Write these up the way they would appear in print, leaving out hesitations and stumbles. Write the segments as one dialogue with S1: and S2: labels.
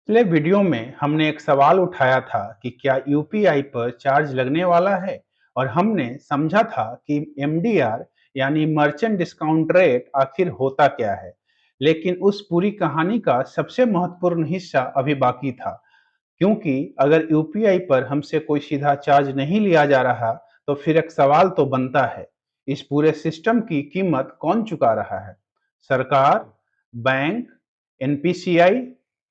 S1: पिछले वीडियो में हमने एक सवाल उठाया था कि क्या यूपीआई पर चार्ज लगने वाला है और हमने समझा था कि एमडीआर यानी मर्चेंट डिस्काउंट रेट आखिर होता क्या है। लेकिन उस पूरी कहानी का सबसे महत्वपूर्ण हिस्सा अभी बाकी था, क्योंकि अगर यूपीआई पर हमसे कोई सीधा चार्ज नहीं लिया जा रहा तो फिर एक सवाल तो बनता है, इस पूरे सिस्टम की कीमत कौन चुका रहा है? सरकार, बैंक, एनपीसीआई,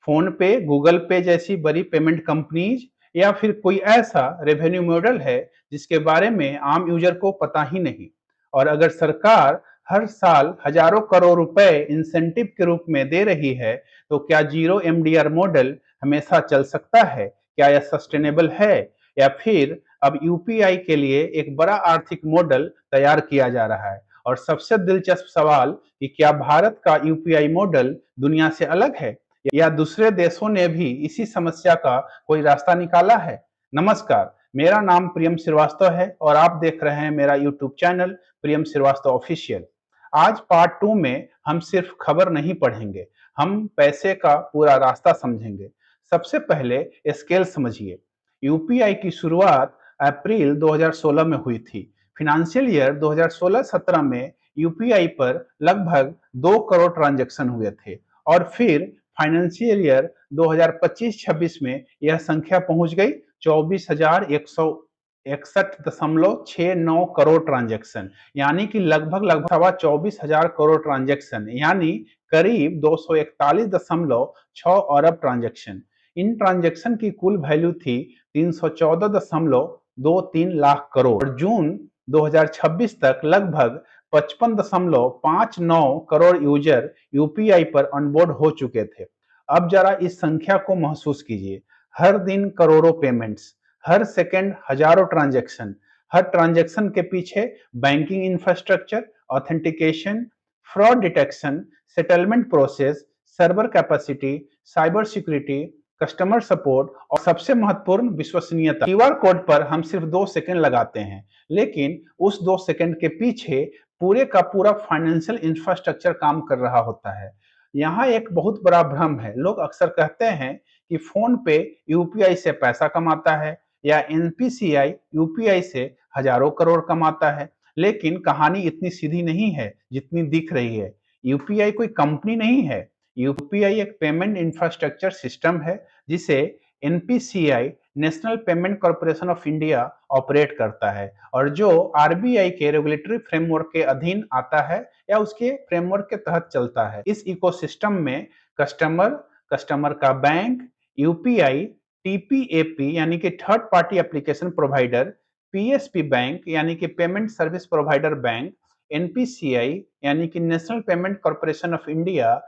S1: फोन पे, गूगल पे जैसी बड़ी पेमेंट कंपनीज, या फिर कोई ऐसा रेवेन्यू मॉडल है जिसके बारे में आम यूजर को पता ही नहीं? और अगर सरकार हर साल हजारों करोड़ रुपए इंसेंटिव के रूप में दे रही है, तो क्या जीरो एमडीआर मॉडल हमेशा चल सकता है? क्या यह सस्टेनेबल है, या फिर अब यूपीआई के लिए एक बड़ा आर्थिक मॉडल तैयार किया जा रहा है? और सबसे दिलचस्प सवाल कि क्या भारत का यूपीआई मॉडल दुनिया से अलग है, या दूसरे देशों ने भी इसी समस्या का कोई रास्ता निकाला है? नमस्कार, मेरा नाम प्रियम श्रीवास्तव है और आप देख रहे हैं मेरा यूट्यूब चैनल प्रियम श्रीवास्तव ऑफिशियल। आज पार्ट 2 में हम सिर्फ खबर नहीं पढ़ेंगे, हम पैसे का पूरा रास्ता समझेंगे। सबसे पहले स्केल समझिए। यूपीआई की शुरुआत अप्रैल 2016 में हुई थी। फिनेंशियल ईयर 2016-17 में यूपीआई पर लगभग 2 करोड़ ट्रांजैक्शन हुए थे, और फिर फाइनेंशियल ईयर 2025-26 में यह संख्या पहुंच गई 24,161.69 करोड़ ट्रांजैक्शन, यानी कि लगभग सवा 24,000 करोड़ ट्रांजैक्शन, यानी करीब 241.6 अरब ट्रांजैक्शन। इन ट्रांजैक्शन की कुल वैल्यू थी 314.23 लाख करोड़, और जून 2026 तक लगभग 55.59 करोड़ यूजर यूपीआई पर ऑनबोर्ड हो चुके थे। अब जरा इस संख्या को महसूस कीजिए। हर दिन करोड़ों पेमेंट्स, हर सेकंड हजारों ट्रांजैक्शन, हर ट्रांजैक्शन के पीछे banking infrastructure, authentication, fraud detection, settlement process, server capacity, cyber security, customer support, और सबसे महत्वपूर्ण विश्वसनीयता। क्यूआर कोड पर हम सिर्फ 2 सेकंड लगाते हैं, लेकिन उस 2 सेकंड के पीछे पूरे का पूरा फाइनेंशियल इंफ्रास्ट्रक्चर काम कर रहा होता है। यहाँ एक बहुत बड़ा भ्रम है। लोग अक्सर कहते हैं कि फोन पे यूपीआई से पैसा कमाता है, या एनपीसीआई यूपीआई से हजारों करोड़ कमाता है। लेकिन कहानी इतनी सीधी नहीं है जितनी दिख रही है। यूपीआई कोई कंपनी नहीं है। यूपीआई एक पेमेंट इंफ्रास्ट्रक्चर सिस्टम है जिसे NPCI, national payment corporation of India, operate करता है, और जो आरबीआई के रेगुलेटरी फ्रेमवर्क के अधीन आता है या उसके फ्रेमवर्क के तहत चलता है। इस इकोसिस्टम में कस्टमर, कस्टमर का बैंक, यूपीआई, टीपीएपी यानी कि third party application provider, PSP bank यानी कि payment service provider bank, NPCI यानी कि national payment corporation of India,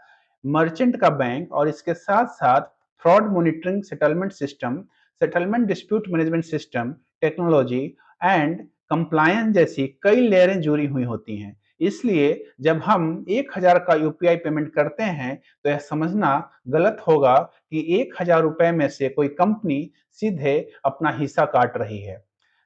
S1: merchant का बैंक, और इसके साथ साथ fraud monitoring settlement system, settlement dispute management system, technology and compliance जैसी कई लेयरें जुड़ी हुई होती हैं। इसलिए जब हम 1,000 का यूपीआई पेमेंट करते हैं तो यह समझना गलत होगा कि 1,000 रुपए में से कोई कंपनी सीधे अपना हिस्सा काट रही है।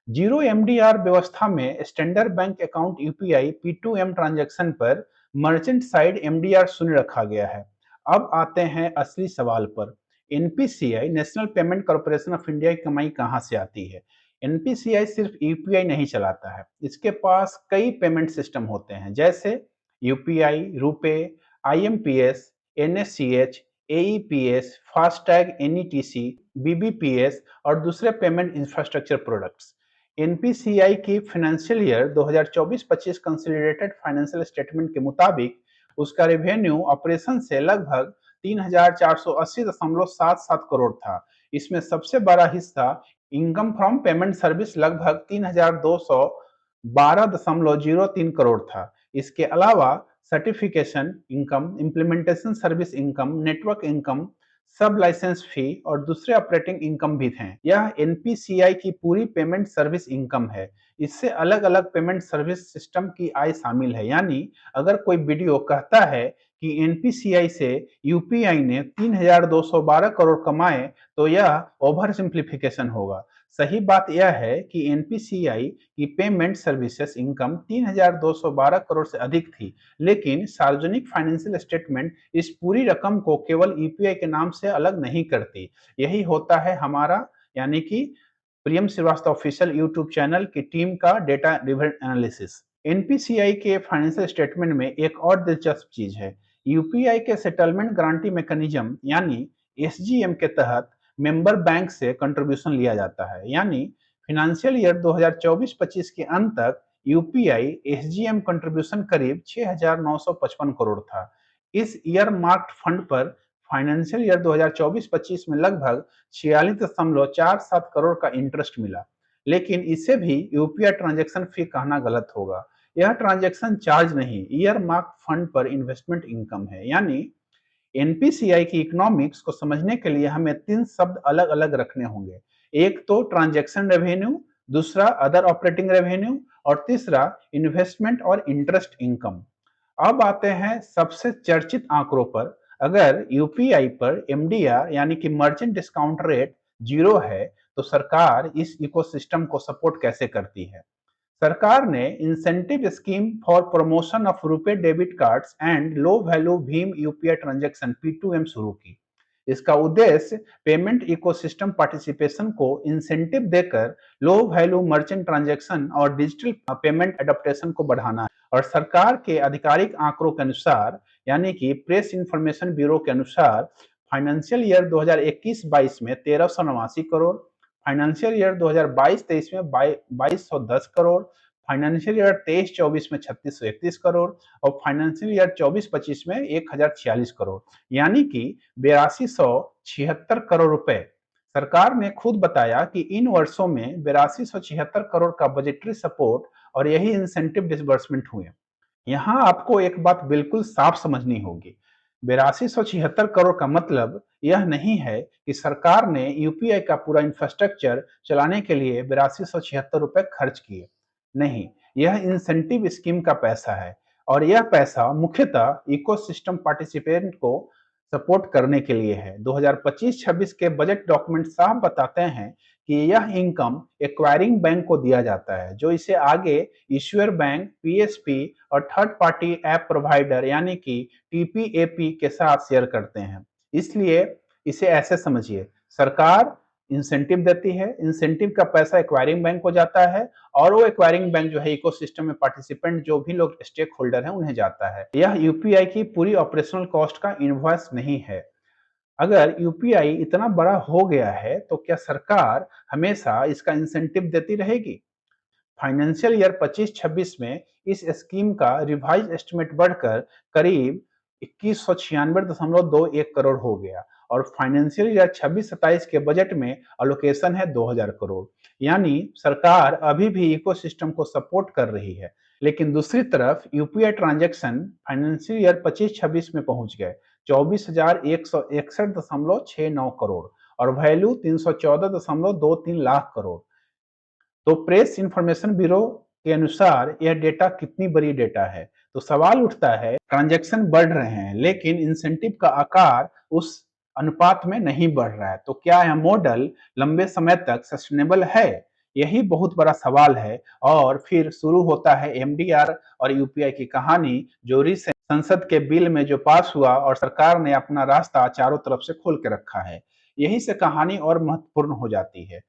S1: जीरो एमडीआर व्यवस्था में standard bank account UPI P2M transaction पर मर्चेंट साइड एमडीआर शून्य रखा गया है। अब आते हैं असली सवाल पर। NPCI, national payment corporation of India की कमाई कहां से आती है? एनपीसीआई सिर्फ यूपीआई नहीं चलाता है, इसके पास कई पेमेंट सिस्टम होते हैं, जैसे UPI, RuPay, IMPS, NSCH, AEPS, FASTag, NETC, BBPS और दूसरे पेमेंट इंफ्रास्ट्रक्चर प्रोडक्ट्स। एनपीसीआई की financial year 2024-25 consolidated financial statement के मुताबिक उसका रेवेन्यू ऑपरेशन से लगभग 3,480.77 करोड़ था। इसमें सबसे बड़ा हिस्सा इनकम फ्रॉम पेमेंट सर्विस लगभग 3,212.03 करोड़ था। इसके अलावा certification income, implementation service income, network income, सब लाइसेंस फी और दूसरे ऑपरेटिंग इनकम भी हैं। यह एनपीसीआई की पूरी पेमेंट सर्विस इनकम है। इससे अलग अलग पेमेंट सर्विस सिस्टम की आय शामिल है। यानी अगर कोई वीडियो कहता है कि एनपीसीआई से यूपीआई ने 3,212 करोड़ कमाए, तो यह ओवर सिंप्लीफिकेशन होगा। सही बात यह है कि एनपीसीआई की पेमेंट सर्विसेज इनकम 3,212 करोड़ से अधिक थी, लेकिन सार्वजनिक फाइनेंशियल स्टेटमेंट इस पूरी रकम को केवल यूपीआई के नाम से अलग नहीं करती। यही होता है हमारा यानी कि प्रियम श्रीवास्तव ऑफिशियल यूट्यूब चैनल की टीम का डेटा ड्रिवन एनालिसिस। एनपीसीआई के फाइनेंशियल स्टेटमेंट में एक और दिलचस्प चीज है। यूपीआई के सेटलमेंट गारंटी मैकेनिज्म यानी एसजीएम के तहत मेंबर बैंक से कंट्रीब्यूशन लिया जाता है, यानी फाइनेंशियल ईयर 2024-25 के अंत तक यूपीआई एसजीएम कंट्रीब्यूशन करीब 6,955 करोड़ था। इस ईयर मार्क्ड फंड पर फाइनेंशियल ईयर 2024-25 में लगभग 46.47 करोड़ का इंटरेस्ट मिला, लेकिन इसे भी यूपीआई ट्रांजैक्शन फी कहना गलत होगा। यह ट्रांजैक्शन चार्ज नहीं, ईयर मार्क फंड पर इन्वेस्टमेंट इनकम है। यानी एनपीसीआई की इकोनॉमिक्स को समझने के लिए हमें तीन शब्द अलग अलग रखने होंगे। एक तो ट्रांजैक्शन रेवेन्यू, दूसरा अदर ऑपरेटिंग रेवेन्यू और तीसरा इन्वेस्टमेंट और इंटरेस्ट इनकम। अब आते हैं सबसे चर्चित आंकड़ों पर। अगर यूपीआई पर एमडीआर यानी कि मर्चेंट डिस्काउंट रेट 0 है, तो सरकार इस इकोसिस्टम को सपोर्ट कैसे करती है? सरकार ने incentive scheme for promotion of RuPay debit cards and low value भीम यूपीआई ट्रांजैक्शन पी2एम शुरू की। इसका उद्देश्य पेमेंट इकोसिस्टम पार्टिसिपेशन को इंसेंटिव देकर लो वैल्यू मर्चेंट ट्रांजैक्शन और डिजिटल पेमेंट एडप्टेशन को बढ़ाना है। और सरकार के आधिकारिक आंकड़ों के अनुसार यानी कि प्रेस इंफॉर्मेशन ब्यूरो के अनुसार फाइनेंशियल ईयर 2021-22 में 1389 करोड़, फाइनेंशियल ईयर 2022-23 में 2210 करोड़, फाइनेंशियल ईयर 23-24 में 3631 करोड़ और फाइनेंशियल ईयर 24-25 में 1046 करोड़, यानी कि 8276 करोड़ रुपए। सरकार ने खुद बताया कि इन वर्षों में 8276 करोड़ का बजटरी सपोर्ट और यही इंसेंटिव डिसबर्समेंट हुए। यहाँ आपको एक बात बिल्कुल साफ समझनी होगी। 8276 करोड़ का मतलब यह नहीं है कि सरकार ने यूपीआई का पूरा इंफ्रास्ट्रक्चर चलाने के लिए 8276 रुपए खर्च किए। नहीं, यह इंसेंटिव स्कीम का पैसा है और यह पैसा मुख्यतः इकोसिस्टम पार्टिसिपेंट को सपोर्ट करने के लिए है। 2025-26 के बजट डॉक्यूमेंट साफ बताते हैं कि यह इनकम एक्वायरिंग बैंक को दिया जाता है, जो इसे आगे इश्यूअर बैंक, पीएसपी और थर्ड पार्टी ऐप प्रोवाइडर यानी कि टीपीएपी के साथ शेयर करते हैं। इसलिए इसे ऐसे समझिए, सरकार इंसेंटिव देती है, इंसेंटिव का पैसा एक्वायरिंग बैंक को जाता है और वो एक्वायरिंग बैंक जो है इकोसिस्टम में पार्टिसिपेंट जो भी लोग स्टेक होल्डर हैं उन्हें जाता है। यह यूपीआई की पूरी ऑपरेशनल कॉस्ट का इनवॉइस नहीं है। अगर यूपीआई इतना बड़ा हो गया है तो क्या सरकार हमेशा इसका इंसेंटिव देती रहेगी? फाइनेंशियल ईयर 25-26 में इस स्कीम का रिवाइज एस्टिमेट बढ़कर करीब 2196.21 करोड़ हो गया और फाइनेंशियल ईयर 26-27 के बजट में अलोकेशन है 2000 करोड़। यानी सरकार अभी भी इकोसिस्टम को सपोर्ट कर रही है, लेकिन दूसरी तरफ यूपीआई ट्रांजैक्शन फाइनेंशियल ईयर 25-26 में पहुंच गए 24,161.69 करोड़ और वैल्यू 314.23 लाख करोड़। तो प्रेस इंफॉर्मेशन ब्यूरो के अनुसार यह डेटा कितनी बड़ी डेटा है? तो सवाल उठता है, ट्रांजैक्शन बढ़ रहे हैं लेकिन इंसेंटिव का आकार उस अनुपात में नहीं बढ़ रहा है, तो क्या यह मॉडल लंबे समय तक सस्टेनेबल है? यही बहुत बड़ा सवाल है। और फिर शुरू होता है एमडीआर और यूपीआई की कहानी, जो रिसेंट संसद के बिल में जो पास हुआ और सरकार ने अपना रास्ता चारों तरफ से खोल के रखा है। यही से कहानी और महत्वपूर्ण हो जाती है।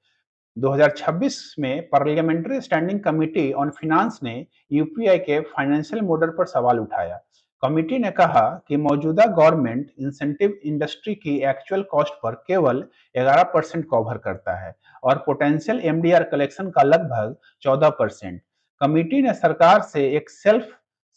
S1: 2026 में parliamentary standing committee on finance ने यूपीआई के फाइनेंशियल मॉडल पर सवाल उठाया। कमेटी ने कहा कि मौजूदा गवर्नमेंट इंसेंटिव इंडस्ट्री की एक्चुअल कॉस्ट पर केवल 11% कवर करता है और पोटेंशियल एमडीआर कलेक्शन का लगभग 14%। कमेटी ने सरकार से एक सेल्फ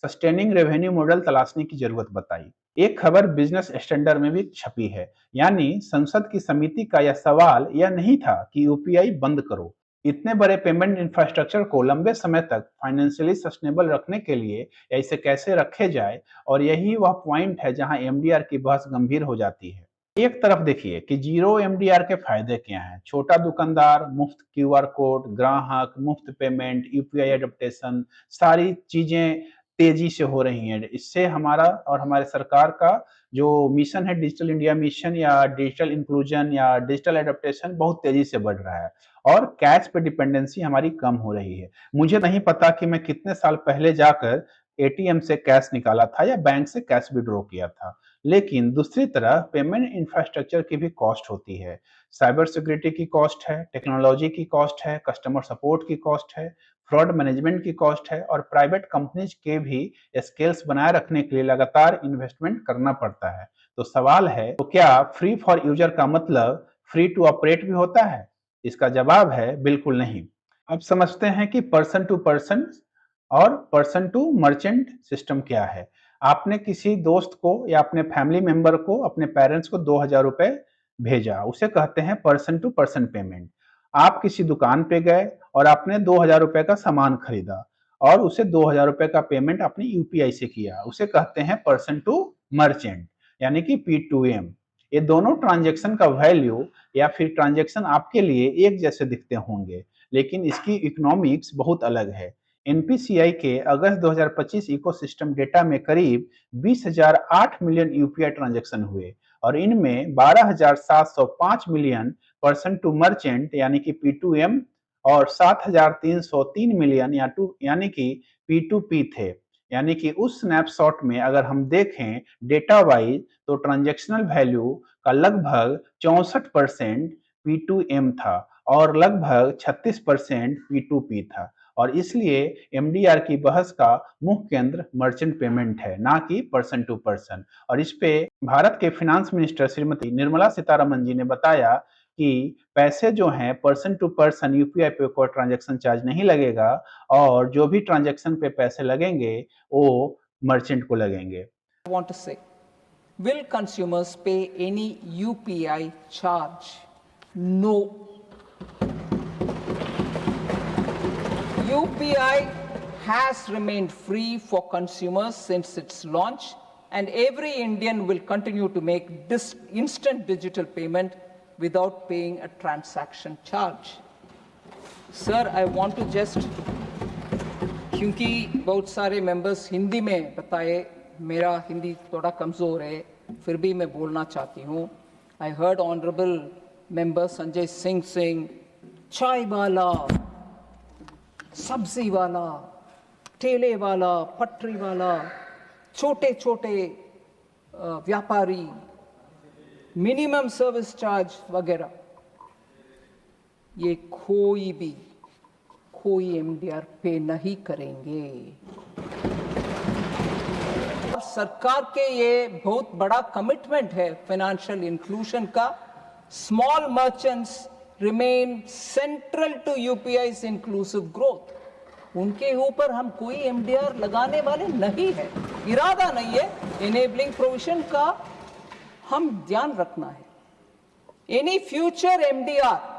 S1: सस्टेनिंग रेवेन्यू मॉडल तलाशने की जरूरत बताई। एक खबर बिजनेस स्टैंडर्ड में भी छपी है, यानी संसद की समिति का यह सवाल यह नहीं था कि यूपीआई बंद करो। इतने बड़े पेमेंट इंफ्रास्ट्रक्चर को लंबे समय तक फाइनेंशियली सस्टेनेबल रखने के लिए इसे कैसे रखे जाए, और यही वह पॉइंट है जहां एमडीआर की बहस गंभीर हो जाती है। एक तरफ देखिए कि जीरो एमडीआर के फायदे क्या हैं। छोटा दुकानदार, मुफ्त क्यूआर कोड, ग्राहक, मुफ्त पेमेंट, यूपीआई एडप्टेशन, सारी चीजें तेजी से हो रही हैं। इससे हमारा और हमारे सरकार का जो मिशन है डिजिटल इंडिया मिशन या डिजिटल इंक्लूजन या डिजिटल एडेप्टेशन बहुत तेजी से बढ़ रहा है और कैश पे डिपेंडेंसी हमारी कम हो रही है। मुझे नहीं पता कि मैं कितने साल पहले जाकर एटीएम से कैश निकाला था या बैंक से कैश विड्रॉ किया था। लेकिन दूसरी तरफ पेमेंट इंफ्रास्ट्रक्चर की भी कॉस्ट होती है। साइबर सिक्योरिटी की कॉस्ट है, टेक्नोलॉजी की कॉस्ट है, कस्टमर सपोर्ट की कॉस्ट है, फ्रॉड मैनेजमेंट की कॉस्ट है और प्राइवेट कंपनीज के भी स्केल्स बनाए रखने के लिए लगातार इन्वेस्टमेंट करना पड़ता है। तो सवाल है, तो क्या फ्री फॉर यूजर का मतलब फ्री टू ऑपरेट भी होता है? इसका जवाब है बिल्कुल नहीं। अब समझते हैं कि पर्सन टू पर्सन और पर्सन टू मर्चेंट सिस्टम क्या है। आपने किसी दोस्त को या अपने फैमिली मेंबर को, अपने पेरेंट्स को 2000 रुपए भेजा, उसे कहते हैं पर्सन टू पर्सन पेमेंट। आप किसी दुकान पे गए और आपने 2000 रुपए का सामान खरीदा और उसे 2000 रुपए का पेमेंट अपनी यूपीआई से किया, उसे कहते हैं पर्सन टू मर्चेंट, यानी कि P2M। ये दोनों ट्रांजैक्शन का वैल्यू या फिर ट्रांजैक्शन आपके लिए एक जैसे दिखते होंगे, लेकिन इसकी इकोनॉमिक्स बहुत अलग है। एनपीसीआई के अगस्त 2025 इकोसिस्टम डेटा में करीब 20,008 मिलियन यूपीआई ट्रांजैक्शन हुए और इनमें 12,705 मिलियन पर्सन टू मर्चेंट यानी कि P2M और 7,303 मिलियन यानी कि P2P थे। यानी कि उस स्नैपशॉट में अगर हम देखें डेटा वाइज तो ट्रांजैक्शनल वैल्यू का लगभग 64% P2M था और लगभग 36% P2P था और इसलिए एमडीआर की बहस का मुख्य केंद्र मर्चेंट पेमेंट है, ना कि पर्सन टू पर्सन। और इस पे भारत के फाइनेंस मिनिस्टर श्रीमती निर्मला सीतारमन जी ने बताया कि पैसे जो हैं पर्सन टू पर्सन यूपीआई पे कोई ट्रांजैक्शन चार्ज नहीं लगेगा और जो भी ट्रांजैक्शन पे पैसे लगेंगे वो मर्चेंट को लगेंगे।
S2: Want to say, will consumers pay any UPI charge? No. UPI has remained free for consumers since its launch, and every Indian will continue to make this instant digital payment without paying a transaction charge. Sir, I want to just, क्योंकि बहुत सारे members Hindi में बताए, मेरा हिंदी थोड़ा कमज़ोर है, फिर भी मैं बोलना चाहती हूँ। I heard honourable member Sanjay Singh चाय वाला, सब्जी वाला, ठेले वाला, पटरी वाला, छोटे छोटे व्यापारी, मिनिमम सर्विस चार्ज वगैरह, ये कोई एमडीआर पे नहीं करेंगे। सरकार के ये बहुत बड़ा कमिटमेंट है फाइनेंशियल इंक्लूजन का। Small merchants remain central to UPI's inclusive growth. उनके ऊपर हम कोई एमडीआर लगाने वाले नहीं है, इरादा नहीं है। इनेबलिंग प्रोविजन का हम ध्यान रखना है। Any future MDR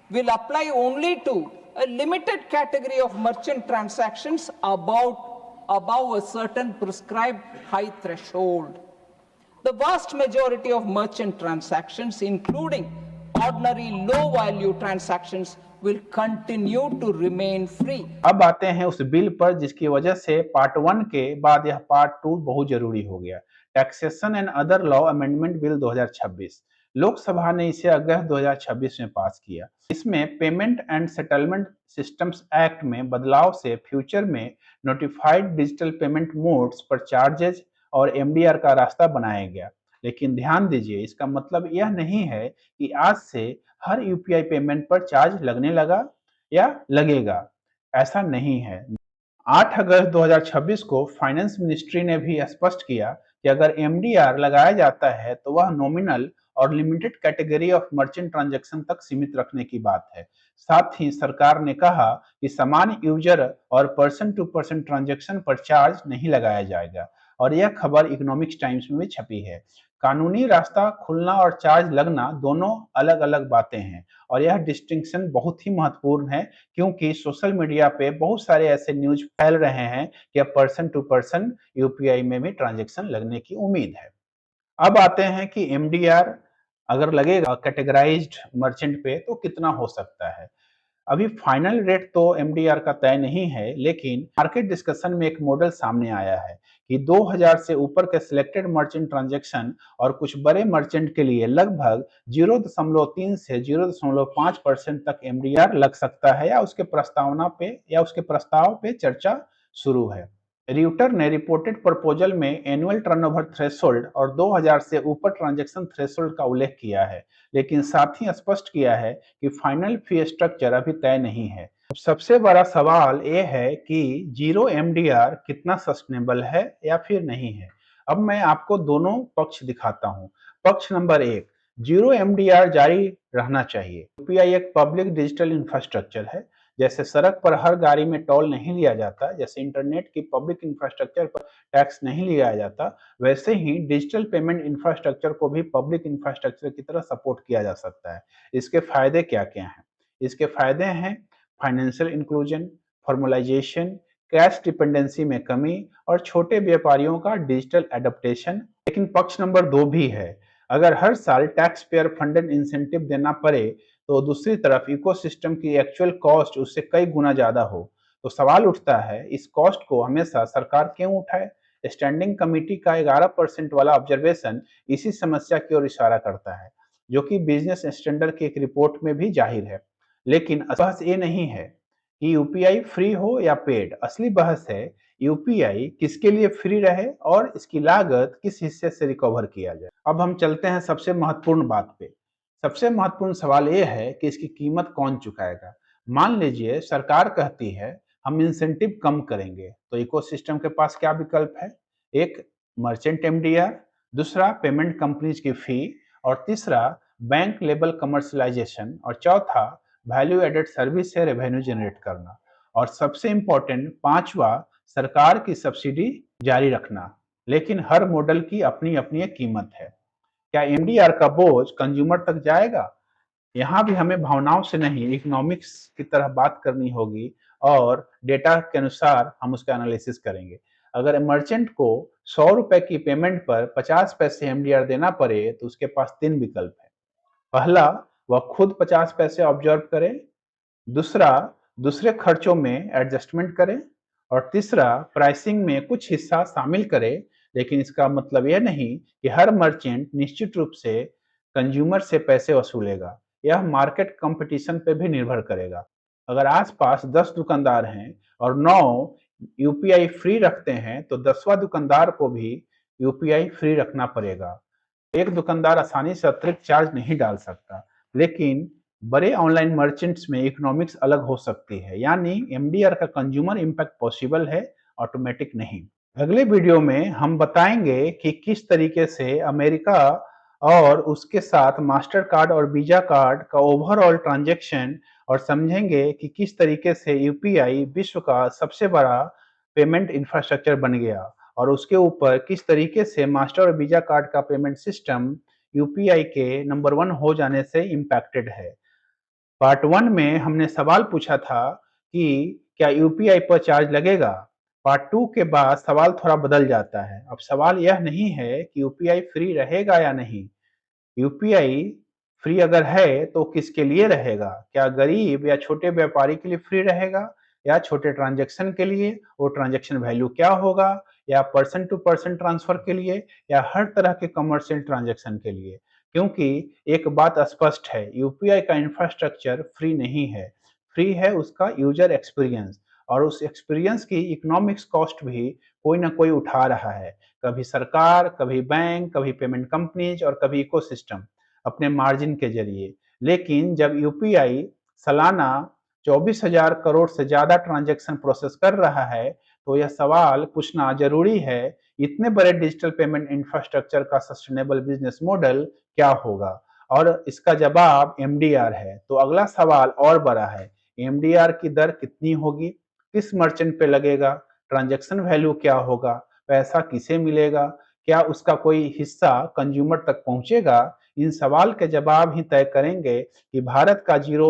S2: will apply only to a limited category of merchant transactions above a certain prescribed high threshold. The vast majority of merchant transactions, including ordinary low-value transactions, will continue to remain free.
S1: अब आते हैं उस bill पर जिसकी वजह से part 1 के बाद यह पार्ट 2 बहुत जरूरी हो गया। Taxation and other law amendment bill 2026। Lok Sabha ने इसे अगस्त 2026 में पास किया। इसमें payment and settlement systems act में बदलाव से फ्यूचर में नोटिफाइड डिजिटल पेमेंट मोड्स पर चार्जेज और एमडीआर का रास्ता बनाया गया। लेकिन ध्यान दीजिए, इसका मतलब यह नहीं है कि आज से हर यूपीआई पेमेंट पर चार्ज लगने लगा या लगेगा, ऐसा नहीं है। 8 अगस्त 2026 को फाइनेंस मिनिस्ट्री ने भी स्पष्ट किया कि अगर एमडीआर लगाया जाता है तो वह नॉमिनल और limited category of merchant transaction तक सीमित रखने की बात है। साथ ही सरकार ने कहा कि सामान्य यूजर और पर्सन टू पर्सन ट्रांजैक्शन पर चार्ज नहीं लगाया जाएगा और यह खबर इकोनॉमिक्स टाइम्स में भी छपी है। कानूनी रास्ता खुलना और चार्ज लगना दोनों अलग अलग बातें हैं और यह डिस्टिंक्शन बहुत ही महत्वपूर्ण है क्योंकि सोशल मीडिया पे बहुत सारे ऐसे न्यूज फैल रहे हैं कि अब पर्सन टू पर्सन यूपीआई में भी ट्रांजैक्शन लगने की उम्मीद है। अब आते हैं कि एमडीआर अगर लगेगा कैटेगराइज्ड मर्चेंट पे तो कितना हो सकता है। अभी फाइनल रेट तो एमडीआर का तय नहीं है, लेकिन मार्केट डिस्कशन में एक मॉडल सामने आया है कि 2000 से ऊपर के सिलेक्टेड मर्चेंट ट्रांजैक्शन और कुछ बड़े मर्चेंट के लिए लगभग 0.3 से 0.5% तक एमडीआर लग सकता है या उसके प्रस्ताव पे चर्चा शुरू है। रियूटर ने रिपोर्टेड प्रपोजल में एनुअल टर्नओवर थ्रेशोल्ड और 2000 से ऊपर ट्रांजैक्शन थ्रेशोल्ड का उल्लेख किया है, लेकिन साथ ही स्पष्ट किया है कि फाइनल फी स्ट्रक्चर अभी तय नहीं है। सबसे बड़ा सवाल ये है कि जीरो एमडीआर कितना सस्टेनेबल है या फिर नहीं है। अब मैं आपको दोनों पक्ष दिखाता हूँ। पक्ष नंबर 1, जीरो एमडीआर जारी रहना चाहिए। यूपीआई एक पब्लिक डिजिटल इंफ्रास्ट्रक्चर है। जैसे सड़क पर हर गाड़ी में टोल नहीं लिया जाता, जैसे इंटरनेट की पब्लिक इंफ्रास्ट्रक्चर पर टैक्स नहीं लिया जाता, वैसे ही डिजिटल पेमेंट इंफ्रास्ट्रक्चर को भी पब्लिक इंफ्रास्ट्रक्चर की तरह सपोर्ट किया जा सकता है। इसके फायदे क्या क्या हैं? इसके फायदे हैं financial inclusion, formalisation, cash dependency में कमी और छोटे व्यापारियों का डिजिटल एडप्टेशन। लेकिन पक्ष नंबर 2 भी है। अगर हर साल टैक्स पेयर फंडेड इंसेंटिव देना पड़े तो दूसरी तरफ इकोसिस्टम की एक्चुअल कॉस्ट उससे कई गुना ज्यादा हो, तो सवाल उठता है इस कॉस्ट को हमेशा सरकार क्यों उठाए। स्टैंडिंग कमेटी का 11% वाला ऑब्जर्वेशन इसी समस्या की ओर इशारा करता है, जो कि बिजनेस स्टैंडर्ड की एक रिपोर्ट में भी जाहिर है। लेकिन बहस ये नहीं है कि यूपीआई फ्री हो या पेड, असली बहस है यूपीआई किसके लिए फ्री रहे और इसकी लागत किस हिस्से से रिकवर किया जाए। अब हम चलते हैं सबसे महत्वपूर्ण बात पे। सबसे महत्वपूर्ण सवाल ये है कि इसकी कीमत कौन चुकाएगा। मान लीजिए सरकार कहती है हम इंसेंटिव कम करेंगे, तो इकोसिस्टम के पास क्या विकल्प है? एक, मर्चेंट एमडीआर, दूसरा पेमेंट कंपनीज की फी, और तीसरा बैंक लेवल कमर्शलाइजेशन, और चौथा वैल्यू एडेड सर्विस से रेवेन्यू जनरेट करना, और सबसे इंपॉर्टेंट पांचवा सरकार की सब्सिडी जारी रखना। लेकिन हर मॉडल की अपनी अपनी एक कीमत है। क्या एमडीआर का बोझ कंज्यूमर तक जाएगा? यहाँ भी हमें भावनाओं से नहीं, इकोनॉमिक्स की तरह बात करनी होगी और डेटा के अनुसार हम उसका एनालिसिस करेंगे। अगर मर्चेंट को 100 रुपए की पेमेंट पर 50 पैसे एमडीआर देना पड़े तो उसके पास 3 विकल्प है। पहला, वह खुद 50 पैसे ऑब्जर्व करे, दूसरा दूसरे खर्चों में एडजस्टमेंट करें, और तीसरा प्राइसिंग में कुछ हिस्सा शामिल करें। लेकिन इसका मतलब यह नहीं कि हर मर्चेंट निश्चित रूप से कंज्यूमर से पैसे वसूलेगा। यह मार्केट कंपटीशन पे भी निर्भर करेगा। अगर आसपास 10 दुकानदार हैं और 9 यूपीआई फ्री रखते हैं तो 10वां दुकानदार को भी यूपीआई फ्री रखना पड़ेगा। एक दुकानदार आसानी से अतिरिक्त चार्ज नहीं डाल सकता, लेकिन बड़े ऑनलाइन मर्चेंट्स में इकोनॉमिक्स अलग हो सकती है, यानी एमडीआर का कंज्यूमर इंपैक्ट पॉसिबल है, ऑटोमेटिक नहीं। अगले वीडियो में हम बताएंगे कि किस तरीके से अमेरिका और उसके साथ मास्टर कार्ड और वीजा कार्ड का ओवरऑल ट्रांजैक्शन, और समझेंगे कि किस तरीके से यूपीआई विश्व का सबसे बड़ा पेमेंट इंफ्रास्ट्रक्चर बन गया और उसके ऊपर किस तरीके से मास्टर और वीजा कार्ड का पेमेंट सिस्टम यूपीआई के नंबर 1 हो जाने से इम्पैक्टेड है। पार्ट 1 में हमने सवाल पूछा था कि क्या यूपीआई पर चार्ज लगेगा। पार्ट 2 के बाद सवाल थोड़ा बदल जाता है। अब सवाल यह नहीं है कि यूपीआई फ्री रहेगा या नहीं। यूपीआई फ्री अगर है तो किसके लिए रहेगा? क्या गरीब या छोटे व्यापारी के लिए फ्री रहेगा, या छोटे ट्रांजैक्शन के लिए वो ट्रांजैक्शन वैल्यू क्या होगा, या पर्सन टू पर्सन ट्रांसफर के लिए, या हर तरह के कमर्शियल ट्रांजैक्शन के लिए? क्योंकि एक बात स्पष्ट है, यूपीआई का इंफ्रास्ट्रक्चर फ्री नहीं है। फ्री है उसका यूजर एक्सपीरियंस, और उस एक्सपीरियंस की इकोनॉमिक्स कॉस्ट भी कोई ना कोई उठा रहा है। कभी सरकार, कभी बैंक, कभी पेमेंट कंपनीज और कभी इकोसिस्टम अपने मार्जिन के जरिए। लेकिन जब यूपीआई सालाना 24,000 करोड़ से ज्यादा ट्रांजैक्शन प्रोसेस कर रहा है तो यह सवाल पूछना जरूरी है, इतने बड़े डिजिटल पेमेंट इंफ्रास्ट्रक्चर का सस्टेनेबल बिजनेस मॉडल क्या होगा? और इसका जवाब एमडीआर है। तो अगला सवाल और बड़ा है, एमडीआर की दर कितनी होगी, किस मर्चेंट पे लगेगा, ट्रांजैक्शन वैल्यू क्या होगा, पैसा किसे मिलेगा, क्या उसका कोई हिस्सा कंज्यूमर तक पहुंचेगा? इन सवाल के जवाब ही तय करेंगे कि भारत का जीरो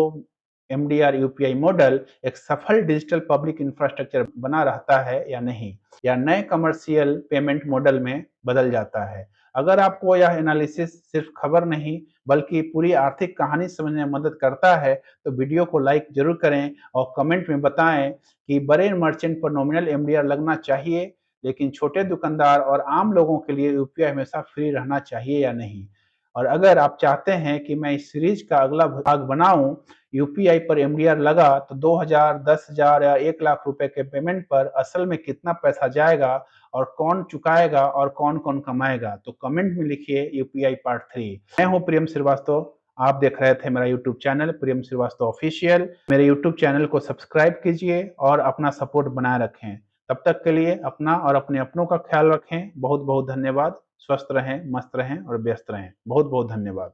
S1: एमडीआर यूपीआई मॉडल एक सफल डिजिटल पब्लिक इंफ्रास्ट्रक्चर बना रहता है या नहीं, या नए कमर्शियल पेमेंट मॉडल में बदल जाता है। अगर आपको यह एनालिसिस सिर्फ खबर नहीं बल्कि पूरी आर्थिक कहानी समझने में मदद करता है तो वीडियो को लाइक जरूर करें और कमेंट में बताएं कि बड़े मर्चेंट पर नॉमिनल एमडीआर लगना चाहिए लेकिन छोटे दुकानदार और आम लोगों के लिए यूपीआई हमेशा फ्री रहना चाहिए या नहीं। और अगर आप चाहते हैं कि मैं इस सीरीज का अगला भाग बनाऊं, यूपीआई पर एमडीआर लगा तो 2000, 10,000 या 1 लाख रुपए के पेमेंट पर असल में कितना पैसा जाएगा और कौन चुकाएगा और कौन कौन कमाएगा, तो कमेंट में लिखिए यूपीआई पार्ट 3। मैं हूं प्रियम श्रीवास्तव, आप देख रहे थे मेरा यूट्यूब चैनल प्रियम श्रीवास्तव ऑफिशियल। मेरे यूट्यूब चैनल को सब्सक्राइब कीजिए और अपना सपोर्ट बनाए रखें। तब तक के लिए अपना और अपने अपनों का ख्याल रखें। बहुत बहुत धन्यवाद। स्वस्थ रहें, मस्त रहें और व्यस्त रहें। बहुत बहुत धन्यवाद।